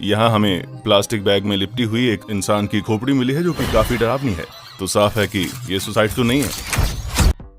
यहाँ हमें plastic bag में लिपटी हुई एक इंसान की खोपड़ी मिली है जो कि काफी डरावनी है। तो साफ है कि ये सुसाइड तो नहीं है।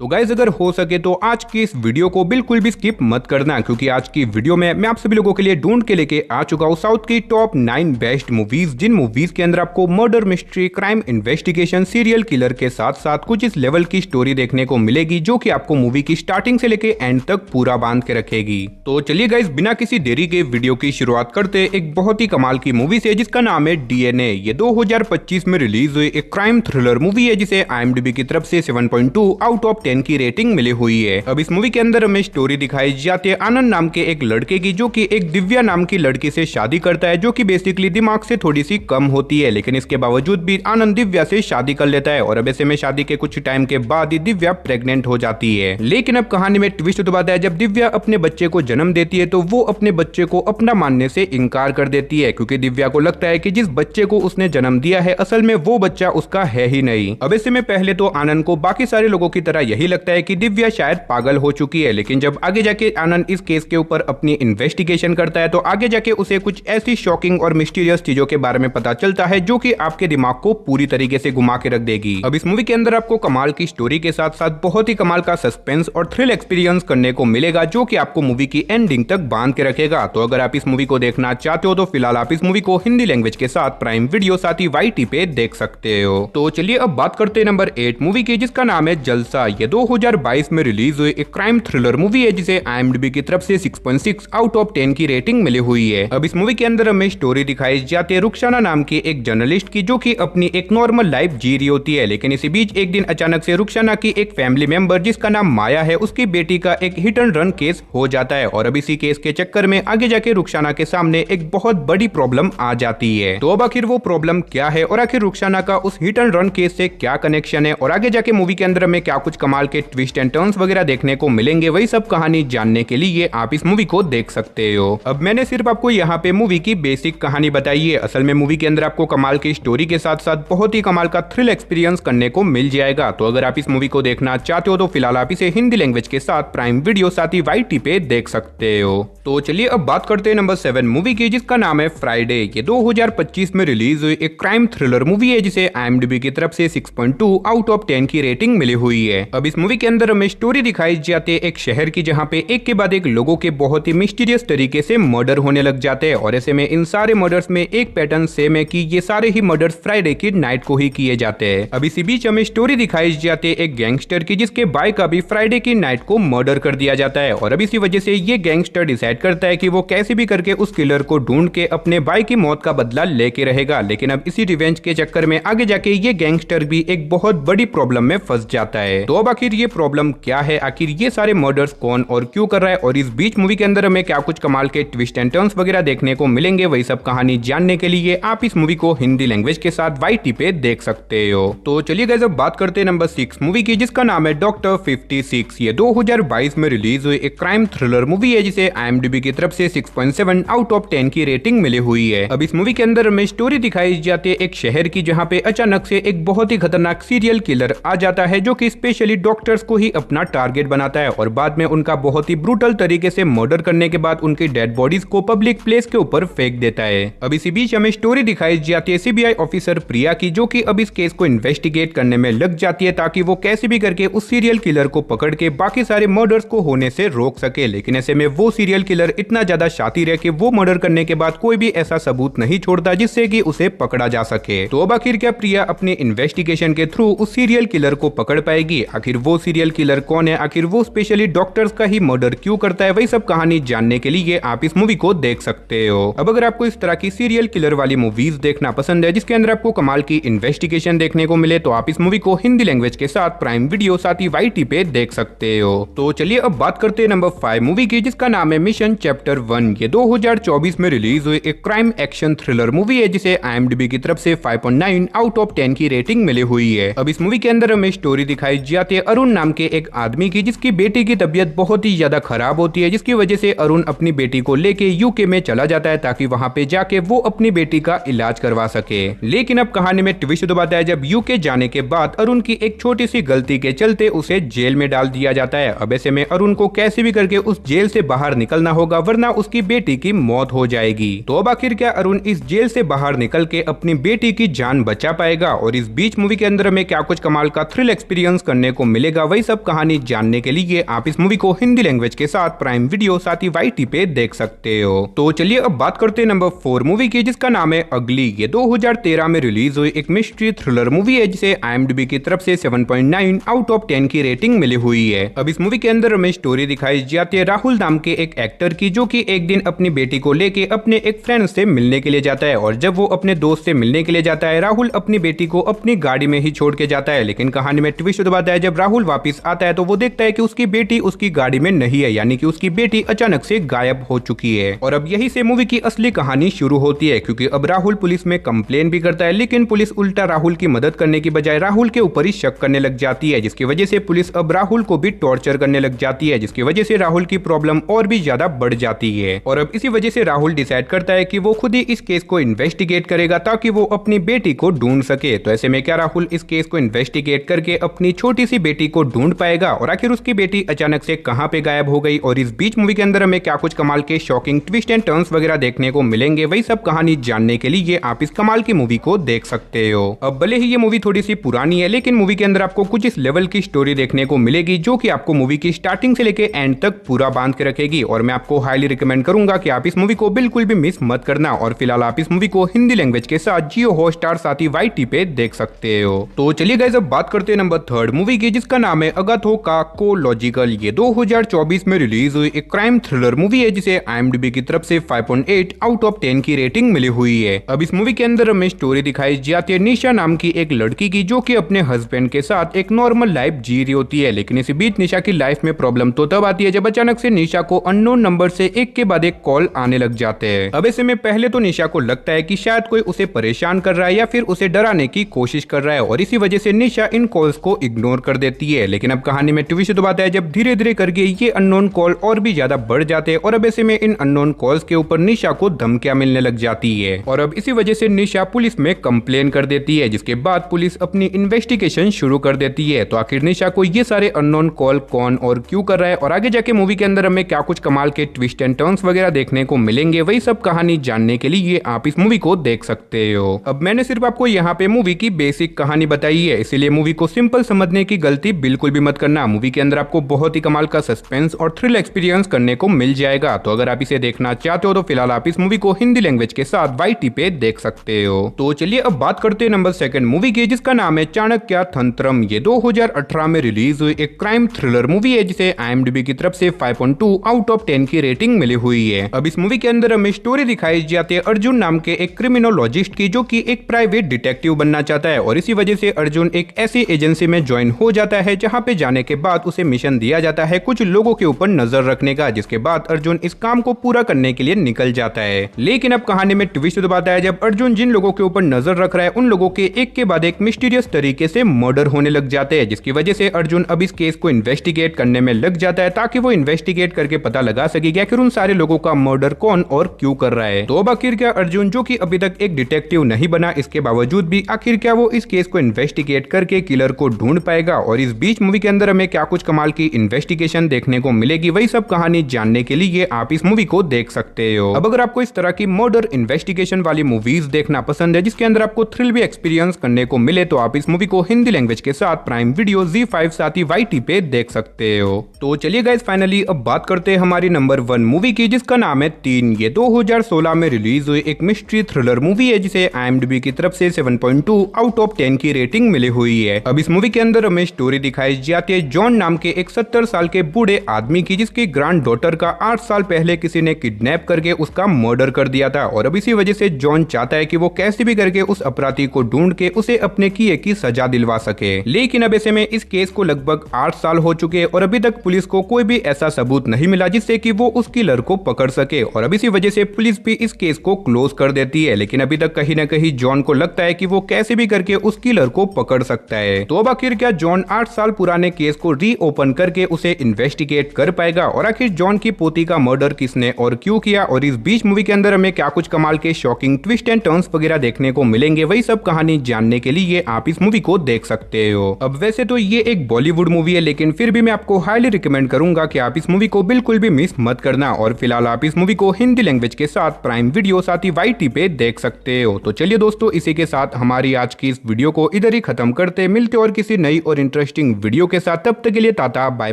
तो गाइस अगर हो सके तो आज की इस वीडियो को बिल्कुल भी स्किप मत करना, क्योंकि आज की वीडियो में मैं आप सभी लोगों के लिए ढूंढ के लेके आ चुका हूँ साउथ की टॉप 9 बेस्ट मूवीज, जिन मूवीज के अंदर आपको murder, mystery, crime, investigation, serial killer के साथ साथ कुछ इस लेवल की स्टोरी देखने को मिलेगी जो कि आपको मूवी की स्टार्टिंग से लेके एंड तक पूरा बांध के रखेगी। तो चलिए गाइस बिना किसी देरी के वीडियो की शुरुआत करते एक बहुत ही कमाल की मूवी से जिसका नाम है DNA। ये 2025 में रिलीज हुई एक क्राइम थ्रिलर मूवी है जिसे IMDb की तरफ से 7.2 आउट ऑफ 10 की रेटिंग मिली हुई है। अब इस मूवी के अंदर हमें स्टोरी दिखाई जाती है आनंद नाम के एक लड़के की जो कि एक दिव्या नाम की लड़की से शादी करता है, जो कि बेसिकली दिमाग से थोड़ी सी कम होती है, लेकिन इसके बावजूद भी आनंद दिव्या से शादी कर लेता है। और अब ऐसे में शादी के कुछ टाइम के बाद ही दिव्या प्रेग्नेंट हो जाती है। लेकिन अब कहानी में ट्विस्ट तो आता है, जब दिव्या अपने बच्चे को जन्म देती है तो वो अपने बच्चे को अपना मानने से इनकार कर देती है, क्योंकि दिव्या को लगता है कि जिस बच्चे को उसने जन्म दिया है असल में वो बच्चा उसका है ही नहीं। अब ऐसे में पहले तो आनंद को बाकी सारे लोगों की तरह यही लगता है कि दिव्या शायद पागल हो चुकी है, लेकिन जब आगे जाके आनंद इस केस के ऊपर अपनी इन्वेस्टिगेशन करता है तो आगे जाके उसे कुछ ऐसी शॉकिंग और मिस्टीरियस चीजों के बारे में पता चलता है जो कि आपके दिमाग को पूरी तरीके से घुमा के रख देगी। अब इस मूवी के अंदर आपको कमाल की स्टोरी के साथ साथ बहुत ही कमाल का सस्पेंस और थ्रिल एक्सपीरियंस करने को मिलेगा जो कि आपको मूवी की एंडिंग तक बांध के रखेगा। तो अगर आप इस मूवी को देखना चाहते हो तो फिलहाल आप इस मूवी को हिंदी लैंग्वेज के साथ प्राइम वीडियो साथ ही YT पे देख सकते हो। तो चलिए अब बात करते हैं नंबर 8 मूवी की जिसका नाम है जलसा। ये 2022 में रिलीज हुई एक क्राइम थ्रिलर मूवी है जिसे IMDb की तरफ से 6.6 आउट ऑफ 10 की रेटिंग मिली हुई है। अब इस मूवी के अंदर हमें स्टोरी दिखाई जाती है रुखसाना नाम की एक जर्नलिस्ट की जो कि अपनी एक नॉर्मल लाइफ जी रही होती है, लेकिन इसी बीच एक दिन अचानक से रुखसाना की एक फैमिली मेंबर जिसका नाम माया है उसकी बेटी का एक हिट एंड रन केस हो जाता है। और अब इसी केस के चक्कर में आगे जाके रुखसाना के सामने एक बहुत बड़ी प्रॉब्लम आ जाती है। तो अब आखिर वो प्रॉब्लम क्या है और आखिर रुखसाना का उस हिट एंड रन केस से क्या कनेक्शन है और आगे जाके मूवी के अंदर हमें क्या कुछ कमाल के ट्विस्ट एंड टर्न्स वगैरह देखने को मिलेंगे, वही सब कहानी जानने के लिए आप इस मूवी को देख सकते हो। अब मैंने सिर्फ आपको यहाँ पे मूवी की बेसिक कहानी बताई है, असल में मूवी के अंदर आपको कमाल की स्टोरी के साथ साथ बहुत ही कमाल का थ्रिल एक्सपीरियंस करने को मिल जाएगा। तो अगर आप इस मूवी को देखना चाहते हो तो फिलहाल आप इसे हिंदी लैंग्वेज के साथ प्राइम वीडियो साथ ही YT पे देख सकते हो। तो चलिए अब बात करते हैं नंबर 7 मूवी की जिसका नाम है फ्राइडे। ये 2025 में रिलीज हुई एक क्राइम थ्रिलर मूवी है जिसे IMDb की तरफ से 6.2 आउट ऑफ 10 की रेटिंग मिली हुई है। अब इस मूवी के अंदर हमें स्टोरी दिखाई जाती है एक शहर की जहाँ पे एक के बाद एक लोगों के बहुत ही मिस्टीरियस तरीके से मर्डर होने लग जाते हैं। और ऐसे में इन सारे मर्डर्स में एक पैटर्न सेम है कि ये सारे ही मर्डर्स फ्राइडे की नाइट को ही किए जाते हैं। अब इसी बीच हमें स्टोरी दिखाई जाती है एक गैंगस्टर की जिसके भाई का भी फ्राइडे की नाइट को मर्डर कर दिया जाता है। और अब इसी वजह से ये गैंगस्टर डिसाइड करता है कि वो कैसे भी करके उस किलर को ढूंढ के अपने भाई की मौत का बदला लेके रहेगा। लेकिन अब इसी रिवेंज के चक्कर में आगे जाके ये गैंगस्टर भी एक बहुत बड़ी प्रॉब्लम में फंस जाता है। तो अब आखिर ये प्रॉब्लम क्या है, आखिर ये सारे मर्डर्स कौन और क्यों कर रहा है और इस बीच मूवी के अंदर हमें क्या कुछ कमाल के ट्विस्ट एंड टर्न्स वगैरह देखने को मिलेंगे, वही सब कहानी जानने के लिए आप इस मूवी को हिंदी लैंग्वेज के साथ YT पे देख सकते हो। तो चलिए गाइस अब बात करते हैं नंबर 6 मूवी की जिसका नाम है डॉक्टर 56। ये 2022 में रिलीज हुई एक क्राइम थ्रिलर मूवी है जिसे IMDb की तरफ से 6.7 आउट ऑफ 10 की रेटिंग मिली हुई है। अब इस मूवी के अंदर हमें स्टोरी दिखाई जाती है एक शहर की जहाँ पे अचानक से एक बहुत ही खतरनाक सीरियल किलर आ जाता है जो कि स्पेशली डॉक्टर्स को ही अपना टारगेट बनाता है और बाद में उनका बहुत ही ब्रूटल तरीके से मर्डर करने के बाद उनकी डेड बॉडीज को पब्लिक प्लेस के ऊपर फेंक देता है। अब इसी बीच हमें स्टोरी दिखाई जाती है CBI ऑफिसर प्रिया की जो कि अब इस केस को इन्वेस्टिगेट करने में लग जाती है ताकि वो कैसे भी करके उस सीरियल किलर को पकड़ के बाकी सारे मर्डर्स को होने से रोक सके। लेकिन ऐसे में वो सीरियल किलर इतना ज्यादा शातिर है कि वो मर्डर करने के बाद कोई भी ऐसा सबूत नहीं छोड़ता जिससे कि उसे पकड़ा जा सके। तो अब आखिर क्या प्रिया अपने इन्वेस्टिगेशन के थ्रू उस सीरियल किलर को पकड़ पाएगी, आखिर वो सीरियल किलर कौन है, आखिर वो स्पेशली डॉक्टर्स का ही मर्डर क्यों करता है, वही सब कहानी जानने के लिए आप इस मूवी को देख सकते हो। अब अगर आपको इस तरह की सीरियल किलर वाली मूवीज देखना पसंद है जिसके अंदर आपको कमाल की इन्वेस्टिगेशन देखने को मिले तो आप इस मूवी को हिंदी लैंग्वेज के साथ प्राइम वीडियो साथ ही YT पे देख सकते हो। तो चलिए अब बात करते हैं नंबर 5 मूवी की जिसका नाम है मिशन चैप्टर 1। ये 2024 में रिलीज हुई एक क्राइम एक्शन थ्रिलर मूवी है जिसे IMDb की तरफ से 5.9 आउट ऑफ 10 की रेटिंग मिली हुई है। अब इस मूवी के अंदर हमें स्टोरी दिखाई जाती जाती है अरुण नाम के एक आदमी की, जिसकी बेटी की तबीयत बहुत ही ज्यादा खराब होती है, जिसकी वजह से अरुण अपनी बेटी को लेके यूके में चला जाता है ताकि वहां पे जाके वो अपनी बेटी का इलाज करवा सके। लेकिन अब कहानी में ट्विस्ट दबाता है जब यूके जाने के बाद अरुण की एक छोटी सी गलती के चलते उसे जेल में डाल दिया जाता है। अब ऐसे में अरुण को कैसे भी करके उस जेल से बाहर निकलना होगा, वरना उसकी बेटी की मौत हो जाएगी। तो अब आखिर क्या अरुण इस जेल से बाहर निकल के अपनी बेटी की जान बचा पाएगा, और इस बीच मूवी के अंदर में क्या कुछ कमाल का थ्रिल एक्सपीरियंस करने को मिलेगा, वही सब कहानी जानने के लिए आप इस मूवी को हिंदी लैंग्वेज के साथ प्राइम वीडियो साथ ही YT पे देख सकते हो। तो चलिए अब बात करते हैं नंबर 4 मूवी की, जिसका नाम है अगली। ये 2013 में रिलीज हुई एक मिस्ट्री थ्रिलर मूवी है, जिसे IMDb की तरफ से 7.9 आउट ऑफ 10 की रेटिंग मिली हुई है। अब इस मूवी के अंदर हमें स्टोरी दिखाई जाती है राहुल नाम के एक एक्टर की, जो कि एक दिन अपनी बेटी को लेके अपने एक फ्रेंड से मिलने के लिए जाता है। और जब वो अपने दोस्त से मिलने के लिए जाता है, राहुल अपनी बेटी को अपनी गाड़ी में ही छोड़ के जाता है। लेकिन कहानी में ट्विस्ट दबाता है जब राहुल वापस आता है तो वो देखता है कि उसकी बेटी उसकी गाड़ी में नहीं है, यानी कि उसकी बेटी अचानक से गायब हो चुकी है। और अब यही से मूवी की असली कहानी शुरू होती है, क्योंकि अब राहुल पुलिस में कंप्लेन भी करता है, लेकिन पुलिस उल्टा राहुल की मदद करने की बजाय राहुल के ऊपर ही शक करने लग जाती है, जिसकी वजह से पुलिस अब राहुल को भी टॉर्चर करने लग जाती है, जिसकी वजह से राहुल की प्रॉब्लम और भी ज्यादा बढ़ जाती है। और अब इसी वजह से राहुल डिसाइड करता है कि वो खुद ही इस केस को इन्वेस्टिगेट करेगा ताकि वो अपनी बेटी को ढूंढ सके। तो ऐसे में क्या राहुल इस केस को इन्वेस्टिगेट करके अपनी छोटी सी बेटी को ढूंढ पाएगा, और आखिर उसकी बेटी अचानक से कहां पे गायब हो गई, और इस बीच मूवी के अंदर हमें क्या कुछ कमाल के शॉकिंग ट्विस्ट एंड टर्न्स वगैरह देखने को मिलेंगे, वही सब कहानी जानने के लिए आप इस कमाल की मूवी को देख सकते हो। अब भले ही ये मूवी थोड़ी सी पुरानी है, लेकिन मूवी के अंदर आपको कुछ इस लेवल की स्टोरी देखने को मिलेगी जो कि आपको मूवी की स्टार्टिंग से लेके एंड तक पूरा बांध के रखेगी। और मैं आपको हाईली रिकमेंड करूंगा कि आप इस मूवी को बिल्कुल भी मिस मत करना। और फिलहाल आप इस मूवी को हिंदी लैंग्वेज के साथ जियो हॉटस्टार साथ ही YT पे देख सकते हो। तो चलिए गाइस अब बात करते हैं नंबर 3 मूवी की, जिसका नाम है अगाथो का कोलॉजिकल। ये 2024 में रिलीज हुई एक क्राइम थ्रिलर मूवी है, जिसे IMDb की तरफ से 5.8 आउट ऑफ 10 की रेटिंग मिली हुई है। अब इस मूवी के अंदर हमें स्टोरी दिखाई जाती है निशा नाम की एक लड़की की, जो कि अपने हस्बैंड के साथ एक नॉर्मल लाइफ जी रही होती है। लेकिन इसी बीच निशा की लाइफ में प्रॉब्लम तो तब आती है जब अचानक से निशा को अननोन नंबर से एक के बाद एक कॉल आने लग जाते हैं। अब ऐसे में पहले तो निशा को लगता है कि शायद कोई उसे परेशान कर रहा है या फिर उसे डराने की कोशिश कर रहा है, और इसी वजह से निशा इन कॉल्स को इग्नोर कर देती है। लेकिन अब कहानी में ट्विस्ट दबाता है जब धीरे धीरे करके ये अननोन कॉल और भी ज्यादा बढ़ जाते हैं, और अब ऐसे में इन अननोन कॉल्स के ऊपर निशा को धमकियां मिलने लग जाती है। और अब इसी वजह से निशा पुलिस में कंप्लेन कर देती है, जिसके बाद पुलिस अपनी इन्वेस्टिगेशन शुरू कर देती है। तो आखिर निशा को ये सारे अननोन कॉल कौन और क्यों कर रहा है, और आगे जाके मूवी के अंदर हमें क्या कुछ कमाल के ट्विस्ट एंड टर्न्स वगैरह देखने को मिलेंगे, वही सब कहानी जानने के लिए आप इस मूवी को देख सकते हो। अब मैंने सिर्फ आपको यहाँ पे मूवी की बेसिक कहानी बताई है, इसीलिए मूवी को सिंपल समझने की गलती बिल्कुल भी मत करना। मूवी के अंदर आपको बहुत ही कमाल का सस्पेंस और थ्रिल एक्सपीरियंस करने को मिल जाएगा। तो अगर आप इसे देखना चाहते हो तो फिलहाल आप इस मूवी को हिंदी लैंग्वेज के साथ YT पे देख सकते हो। तो चलिए अब बात करते हैं नंबर 2 मूवी की, जिसका नाम है चाणक्य तंत्रम। ये 2018 में रिलीज हुई एक क्राइम थ्रिलर मूवी है, जिसे IMDb की तरफ से 5.2 आउट ऑफ 10 की रेटिंग मिली हुई है। अब इस मूवी के अंदर हमें स्टोरी दिखाई जाती है अर्जुन नाम के एक क्रिमिनोलॉजिस्ट की, जो कि एक प्राइवेट डिटेक्टिव बनना चाहता है। और इसी वजह से अर्जुन एक ऐसी एजेंसी में ज्वाइन हो जाता है जहां पे जाने के बाद उसे मिशन दिया जाता है कुछ लोगों के ऊपर नजर रखने का, जिसके बाद अर्जुन इस काम को पूरा करने के लिए निकल जाता है। लेकिन अब कहानी में ट्विस्ट दबाता है जब अर्जुन जिन लोगों के ऊपर नजर रख रहा है उन लोगों के एक के बाद एक मिस्टीरियस तरीके से मर्डर होने लग जाते हैं, जिसकी वजह से अर्जुन अब इस केस को इन्वेस्टिगेट करने में लग जाता है ताकि वो इन्वेस्टिगेट करके पता लगा सके कि आखिर उन सारे लोगों का मर्डर कौन और क्यों कर रहा है। तो अब आखिर क्या अर्जुन, जो कि अभी तक एक डिटेक्टिव नहीं बना, इसके बावजूद भी आखिर क्या वो इस केस को इन्वेस्टिगेट करके किलर को ढूंढ पाएगा, और इस बीच मूवी के अंदर हमें क्या कुछ कमाल की इन्वेस्टिगेशन देखने को मिलेगी, वही सब कहानी जानने के लिए आप इस मूवी को देख सकते हो। अब अगर आपको इस तरह की मर्डर इन्वेस्टिगेशन वाली मूवीज देखना पसंद है, जिसके अंदर आपको थ्रिल भी एक्सपीरियंस करने को मिले, तो आप इस मूवी को हिंदी लैंग्वेज के साथ प्राइम वीडियो ZEE5 साथ ही YT पे देख सकते हो। तो चलिए गाइस फाइनली अब बात करते हैं हमारी नंबर 1 मूवी की, जिसका नाम है 3। ये 2016 में रिलीज हुई एक मिस्ट्री थ्रिलर मूवी है, जिसे IMDb की तरफ से 7.2 आउट ऑफ 10 की रेटिंग मिली हुई है। अब इस मूवी के अंदर हमें स्टोरी दिखाई जाती है जॉन नाम के एक 70 साल के बूढ़े आदमी की, जिसकी ग्रैंड डॉटर का 8 साल पहले किसी ने किडनैप करके उसका मर्डर कर दिया था। और अब इसी वजह से जॉन चाहता है कि वो कैसे भी करके उस अपराधी को ढूंढ के उसे अपने किए की सजा दिलवा सके। लेकिन अब ऐसे में इस केस को लगभग 8 साल हो चुके हैं और अभी तक पुलिस को कोई भी ऐसा सबूत नहीं मिला जिससे कि वो उस किलर को पकड़ सके, और अब इसी वजह से पुलिस भी इस केस को क्लोज कर देती है। लेकिन अभी तक कहीं ना कहीं जॉन को लगता है कि वो कैसे भी करके उस किलर को पकड़ सकता है। तो अब आखिर क्या जॉन जॉन 8 साल पुराने केस को रीओपन करके उसे इन्वेस्टिगेट कर पाएगा और आखिर जॉन की पोती का मर्डर किसने और क्यों किया, और इस बीच मूवी के अंदर हमें क्या कुछ कमाल के शॉकिंग ट्विस्ट एंड टर्न्स वगैरह देखने को मिलेंगे, वही सब कहानी जानने के लिए आप इस मूवी को देख सकते हो। अब वैसे तो ये एक बॉलीवुड मूवी है, लेकिन फिर भी मैं आपको हाईली रिकमेंड करूंगा कि आप इस मूवी को बिल्कुल भी मिस मत करना। और फिलहाल आप इस मूवी को हिंदी लैंग्वेज के साथ प्राइम वीडियो साथ ही YT पे देख सकते हो। तो चलिए दोस्तों, इसी के साथ हमारी आज की इस वीडियो को इधर ही खत्म करते, मिलते और किसी नई और इंटरेस्टिंग वीडियो के साथ, तब तक के लिए टाटा बाय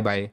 बाय।